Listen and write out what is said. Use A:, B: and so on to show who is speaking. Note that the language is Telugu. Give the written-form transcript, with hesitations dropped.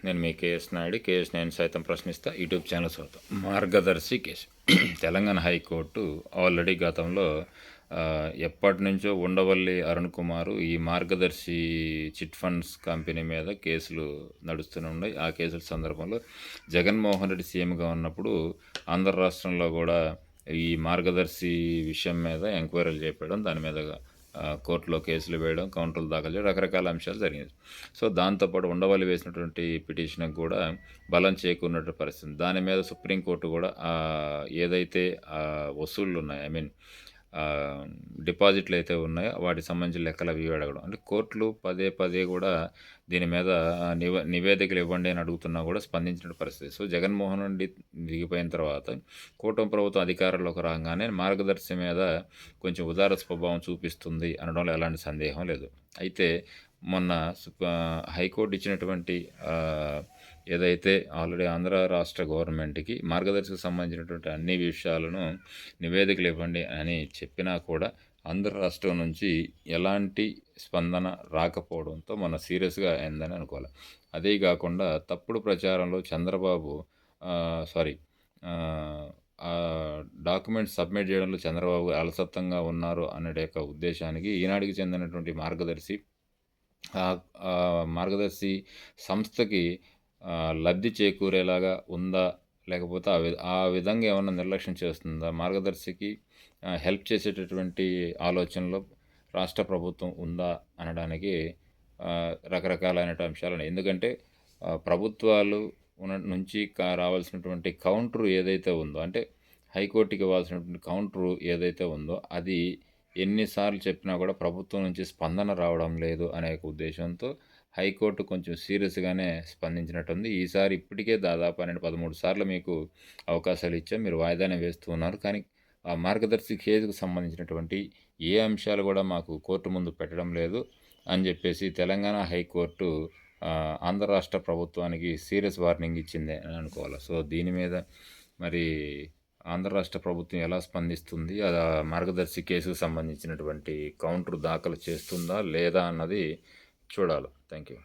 A: నేను మీ కేఎస్ నాయుడు. కేఎస్ నేను సైతం ప్రశ్నిస్తా యూట్యూబ్ ఛానల్ అవుతాం. మార్గదర్శి కేసు తెలంగాణ హైకోర్టు ఆల్రెడీ గతంలో ఎప్పటి నుంచో ఉండవల్లి అరుణ్ కుమార్ ఈ మార్గదర్శి చిట్ ఫండ్స్ కంపెనీ మీద కేసులు నడుస్తూనే ఉన్నాయి. ఆ కేసుల సందర్భంలో జగన్మోహన్ రెడ్డి సీఎంగా ఉన్నప్పుడు ఆంధ్ర రాష్ట్రంలో కూడా ఈ మార్గదర్శి విషయం మీద ఎంక్వైరీలు చేపట్టడం, దాని మీద కోర్టులో కేసులు వేయడం, కౌంటర్లు దాఖలు చేయడం, రకరకాల అంశాలు జరిగింది. సో దాంతోపాటు ఉండవల్లి వేసినటువంటి పిటిషన్కి కూడా బలం చేకూరినటువంటి పరిస్థితి. దాని మీద సుప్రీంకోర్టు కూడా ఏదైతే వసూళ్ళు ఉన్నాయి, ఐ మీన్ డిపాజిట్లు అయితే ఉన్నాయో వాటికి సంబంధించిన లెక్కలు అవి అడగడం, అంటే కోర్టులు పదే పదే కూడా దీని మీద నివేదికలు ఇవ్వండి అని అడుగుతున్నా కూడా స్పందించిన పరిస్థితి. సో జగన్మోహన్ రెడ్డి దిగిపోయిన తర్వాత కూటమి ప్రభుత్వం అధికారంలోకి రాగానే మార్గదర్శి మీద కొంచెం ఉదార స్వభావం చూపిస్తుంది అనడంలో ఎలాంటి సందేహం లేదు. అయితే మొన్న హైకోర్టు ఇచ్చినటువంటి ఏదైతే ఆల్రెడీ ఆంధ్ర రాష్ట్ర గవర్నమెంట్కి మార్గదర్శికి సంబంధించినటువంటి అన్ని విషయాలను నివేదికలు ఇవ్వండి అని చెప్పినా కూడా ఆంధ్ర రాష్ట్రం నుంచి ఎలాంటి స్పందన రాకపోవడంతో మన సీరియస్గా అయిందని అనుకోవాలి. అదే కాకుండా తప్పుడు ప్రచారంలో చంద్రబాబు సారీ డాక్యుమెంట్స్ సబ్మిట్ చేయడంలో చంద్రబాబు అలసత్వంగా ఉన్నారు అనే యొక్క ఉద్దేశానికి ఈనాడికి చెందినటువంటి మార్గదర్శి సంస్థకి లబ్ధి చేకూరేలాగా ఉందా, లేకపోతే ఆ విధంగా ఏమన్నా నిర్లక్ష్యం చేస్తుందా, మార్గదర్శికి హెల్ప్ చేసేటటువంటి ఆలోచనలో రాష్ట్ర ప్రభుత్వం ఉందా అనడానికి రకరకాలైన అంశాలు. ఎందుకంటే ప్రభుత్వాలు నుంచి రావాల్సినటువంటి కౌంటర్ ఏదైతే ఉందో, అంటే హైకోర్టుకి ఇవ్వాల్సినటువంటి కౌంటర్ ఏదైతే ఉందో అది ఎన్నిసార్లు చెప్పినా కూడా ప్రభుత్వం నుంచి స్పందన రావడం లేదు అనే ఉద్దేశంతో హైకోర్టు కొంచెం సీరియస్గానే స్పందించినట్టుంది. ఈసారి ఇప్పటికే దాదాపు 12-13 సార్లు మీకు అవకాశాలు ఇచ్చాం, మీరు వాయిదానే వేస్తూ ఉన్నారు. కానీ ఆ మార్గదర్శి కేసుకు సంబంధించినటువంటి ఏ అంశాలు కూడా మాకు కోర్టు ముందు పెట్టడం లేదు అని చెప్పేసి తెలంగాణ హైకోర్టు ఆంధ్ర రాష్ట్ర ప్రభుత్వానికి సీరియస్ వార్నింగ్ ఇచ్చింది అని అనుకోవాలి. సో దీని మీద మరి ఆంధ్ర రాష్ట్ర ప్రభుత్వం ఎలా స్పందిస్తుంది, అది మార్గదర్శి కేసుకు సంబంధించినటువంటి కౌంటర్ దాఖలు చేస్తుందా లేదా అన్నది చూడాలి. Thank you.